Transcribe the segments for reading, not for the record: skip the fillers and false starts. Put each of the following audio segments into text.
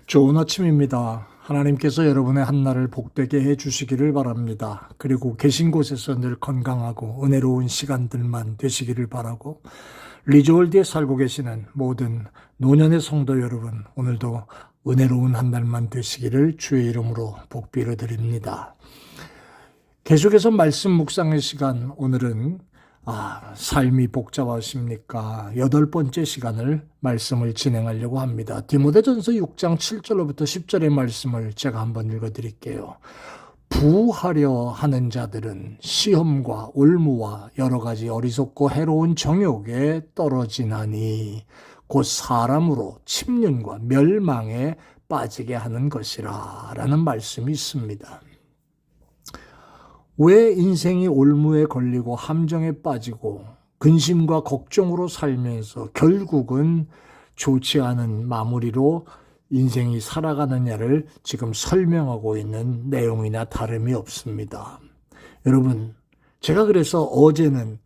좋은 아침입니다. 하나님께서 여러분의 한날을 복되게 해주시기를 바랍니다. 그리고 계신 곳에서 늘 건강하고 은혜로운 시간들만 되시기를 바라고, 리조월드에 살고 계시는 모든 노년의 성도 여러분, 오늘도 은혜로운 한날만 되시기를 주의 이름으로 복비를 드립니다. 계속해서 말씀 묵상의 시간, 오늘은 삶이 복잡하십니까? 8번째 시간을 말씀을 진행하려고 합니다. 디모데전서 6장 7절로부터 10절의 말씀을 제가 한번 읽어드릴게요. 부하려 하는 자들은 시험과 올무와 여러 가지 어리석고 해로운 정욕에 떨어지나니 곧 사람으로 침륜과 멸망에 빠지게 하는 것이라 라는 말씀이 있습니다. 왜 인생이 올무에 걸리고 함정에 빠지고 근심과 걱정으로 살면서 결국은 좋지 않은 마무리로 인생이 살아가느냐를 지금 설명하고 있는 내용이나 다름이 없습니다. 여러분, 제가 그래서 어제는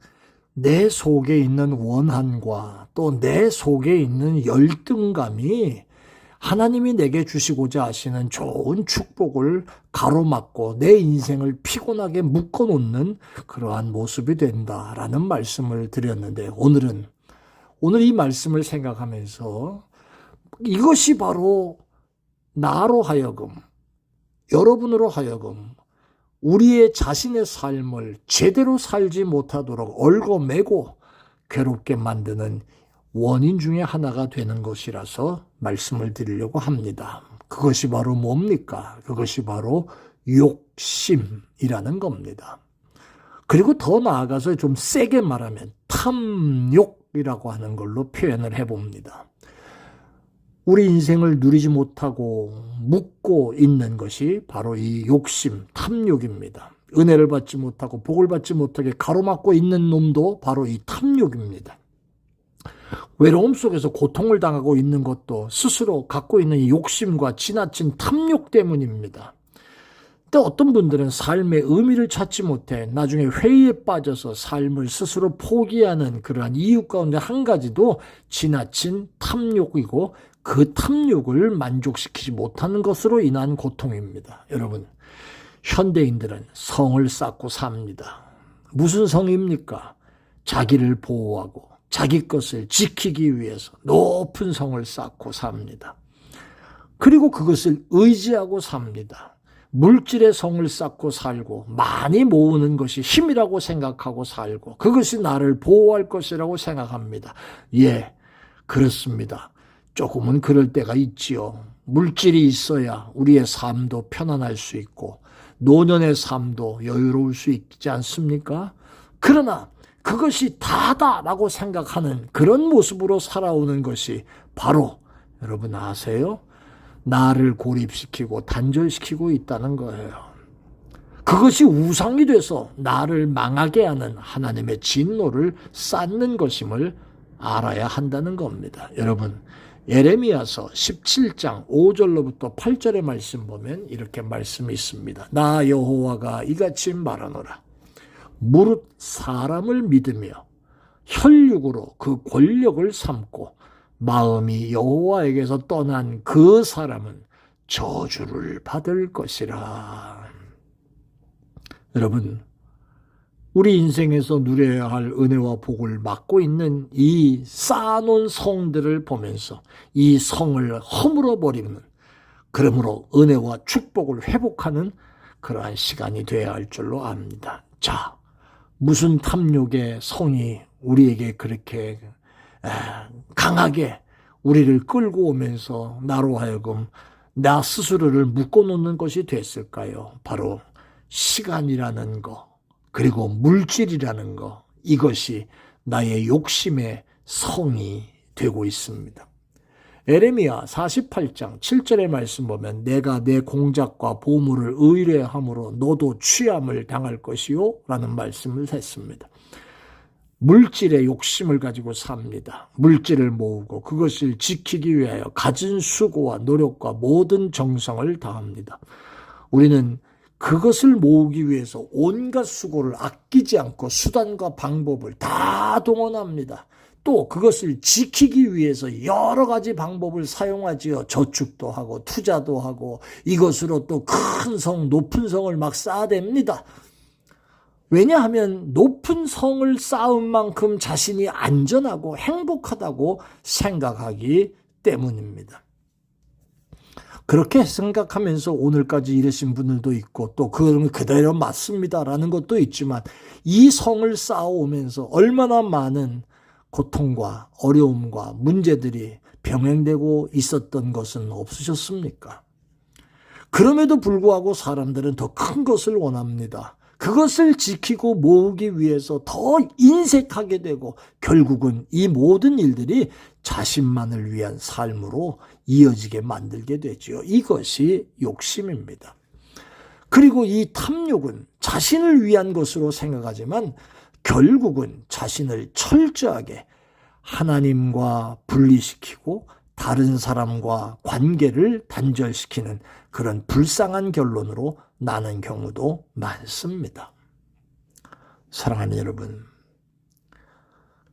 내 속에 있는 원한과 또 내 속에 있는 열등감이 하나님이 내게 주시고자 하시는 좋은 축복을 가로막고 내 인생을 피곤하게 묶어놓는 그러한 모습이 된다라는 말씀을 드렸는데, 오늘 이 말씀을 생각하면서 이것이 바로 나로 하여금, 여러분으로 하여금 우리의 자신의 삶을 제대로 살지 못하도록 얽어매고 괴롭게 만드는 원인 중에 하나가 되는 것이라서 말씀을 드리려고 합니다. 그것이 바로 뭡니까? 그것이 바로 욕심이라는 겁니다. 그리고 더 나아가서 좀 세게 말하면 탐욕이라고 하는 걸로 표현을 해봅니다. 우리 인생을 누리지 못하고 묻고 있는 것이 바로 이 욕심, 탐욕입니다. 은혜를 받지 못하고 복을 받지 못하게 가로막고 있는 놈도 바로 이 탐욕입니다. 외로움 속에서 고통을 당하고 있는 것도 스스로 갖고 있는 욕심과 지나친 탐욕 때문입니다. 또 어떤 분들은 삶의 의미를 찾지 못해 나중에 회의에 빠져서 삶을 스스로 포기하는 그러한 이유 가운데 한 가지도 지나친 탐욕이고, 그 탐욕을 만족시키지 못하는 것으로 인한 고통입니다. 여러분, 현대인들은 성을 쌓고 삽니다. 무슨 성입니까? 자기를 보호하고 자기 것을 지키기 위해서 높은 성을 쌓고 삽니다. 그리고 그것을 의지하고 삽니다. 물질의 성을 쌓고 살고 많이 모으는 것이 힘이라고 생각하고 살고 그것이 나를 보호할 것이라고 생각합니다. 예, 그렇습니다. 조금은 그럴 때가 있지요. 물질이 있어야 우리의 삶도 편안할 수 있고 노년의 삶도 여유로울 수 있지 않습니까? 그러나 그것이 다다라고 생각하는 그런 모습으로 살아오는 것이 바로, 여러분 아세요? 나를 고립시키고 단절시키고 있다는 거예요. 그것이 우상이 돼서 나를 망하게 하는 하나님의 진노를 쌓는 것임을 알아야 한다는 겁니다. 여러분, 예레미야서 17장 5절로부터 8절의 말씀 보면 이렇게 말씀이 있습니다. 나 여호와가 이같이 말하노라. 무릇 사람을 믿으며 혈육으로 그 권력을 삼고 마음이 여호와에게서 떠난 그 사람은 저주를 받을 것이라. 여러분, 우리 인생에서 누려야 할 은혜와 복을 막고 있는 이 쌓아놓은 성들을 보면서 이 성을 허물어버리는, 그러므로 은혜와 축복을 회복하는 그러한 시간이 되어야 할 줄로 압니다. 자, 무슨 탐욕의 성이 우리에게 그렇게 강하게 우리를 끌고 오면서 나로 하여금 나 스스로를 묶어놓는 것이 됐을까요? 바로 시간이라는 거, 그리고 물질이라는 거, 이것이 나의 욕심의 성이 되고 있습니다. 예레미야 48장 7절의 말씀 보면 내가 내 공작과 보물을 의뢰함으로 너도 취함을 당할 것이요 라는 말씀을 했습니다. 물질의 욕심을 가지고 삽니다. 물질을 모으고 그것을 지키기 위하여 가진 수고와 노력과 모든 정성을 다합니다. 우리는 그것을 모으기 위해서 온갖 수고를 아끼지 않고 수단과 방법을 다 동원합니다. 또 그것을 지키기 위해서 여러 가지 방법을 사용하지요. 저축도 하고 투자도 하고 이것으로 또 큰 성, 높은 성을 막 쌓아댑니다. 왜냐하면 높은 성을 쌓은 만큼 자신이 안전하고 행복하다고 생각하기 때문입니다. 그렇게 생각하면서 오늘까지 이르신 분들도 있고 또 그건 그대로 맞습니다라는 것도 있지만 이 성을 쌓아오면서 얼마나 많은 고통과 어려움과 문제들이 병행되고 있었던 것은 없으셨습니까? 그럼에도 불구하고 사람들은 더 큰 것을 원합니다. 그것을 지키고 모으기 위해서 더 인색하게 되고 결국은 이 모든 일들이 자신만을 위한 삶으로 이어지게 만들게 되죠. 이것이 욕심입니다. 그리고 이 탐욕은 자신을 위한 것으로 생각하지만 결국은 자신을 철저하게 하나님과 분리시키고 다른 사람과 관계를 단절시키는 그런 불쌍한 결론으로 나는 경우도 많습니다. 사랑하는 여러분,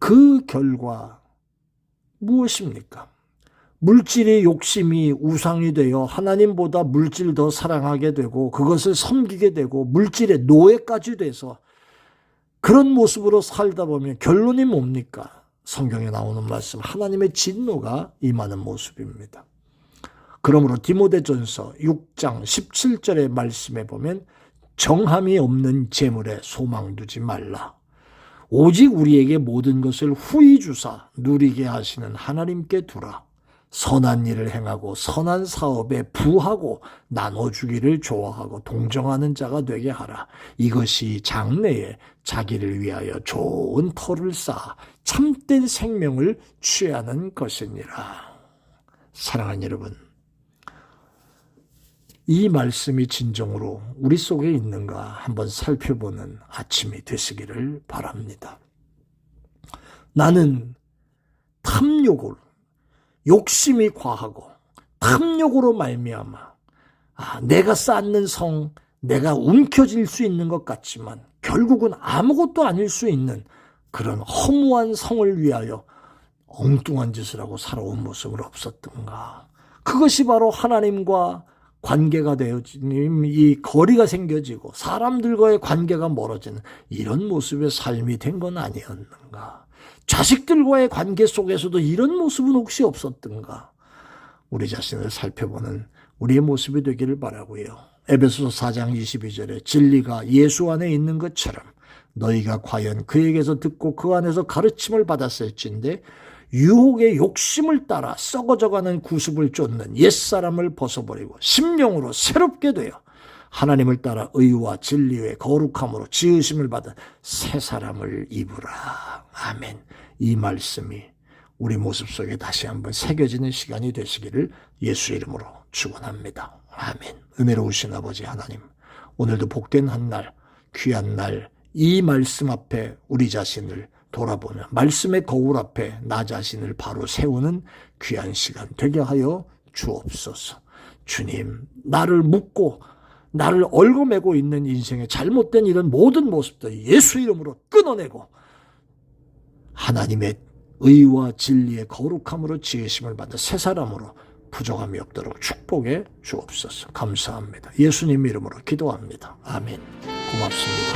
그 결과 무엇입니까? 물질의 욕심이 우상이 되어 하나님보다 물질을 더 사랑하게 되고 그것을 섬기게 되고 물질의 노예까지 돼서 그런 모습으로 살다 보면 결론이 뭡니까? 성경에 나오는 말씀, 하나님의 진노가 임하는 모습입니다. 그러므로 디모데전서 6장 17절의 말씀에 보면 정함이 없는 재물에 소망 두지 말라. 오직 우리에게 모든 것을 후히 주사 누리게 하시는 하나님께 두라. 선한 일을 행하고 선한 사업에 부하고 나눠주기를 좋아하고 동정하는 자가 되게 하라. 이것이 장래에 자기를 위하여 좋은 터를 쌓아 참된 생명을 취하는 것이니라. 사랑하는 여러분, 이 말씀이 진정으로 우리 속에 있는가 한번 살펴보는 아침이 되시기를 바랍니다. 나는 탐욕을, 욕심이 과하고 탐욕으로 말미암아 내가 쌓는 성, 내가 움켜쥘 수 있는 것 같지만 결국은 아무것도 아닐 수 있는 그런 허무한 성을 위하여 엉뚱한 짓을 하고 살아온 모습은 없었던가. 그것이 바로 하나님과 관계가 되어지는 이 거리가 생겨지고 사람들과의 관계가 멀어지는 이런 모습의 삶이 된 건 아니었는가. 자식들과의 관계 속에서도 이런 모습은 혹시 없었던가. 우리 자신을 살펴보는 우리의 모습이 되기를 바라고요. 에베소서 4장 22절에 진리가 예수 안에 있는 것처럼 너희가 과연 그에게서 듣고 그 안에서 가르침을 받았을진데 유혹의 욕심을 따라 썩어져가는 구습을 쫓는 옛사람을 벗어버리고 심령으로 새롭게 되어 하나님을 따라 의와 진리의 거룩함으로 지으심을 받은 새 사람을 입으라. 아멘. 이 말씀이 우리 모습 속에 다시 한번 새겨지는 시간이 되시기를 예수 이름으로 축원합니다. 아멘. 은혜로우신 아버지 하나님, 오늘도 복된 한 날, 귀한 날, 이 말씀 앞에 우리 자신을 돌아보며 말씀의 거울 앞에 나 자신을 바로 세우는 귀한 시간 되게 하여 주옵소서. 주님, 나를 묶고 나를 얽어매고 있는 인생의 잘못된 이런 모든 모습들 예수 이름으로 끊어내고 하나님의 의와 진리의 거룩함으로 지으심을 받은 새 사람으로 부족함이 없도록 축복해 주옵소서. 감사합니다. 예수님 이름으로 기도합니다. 아멘. 고맙습니다.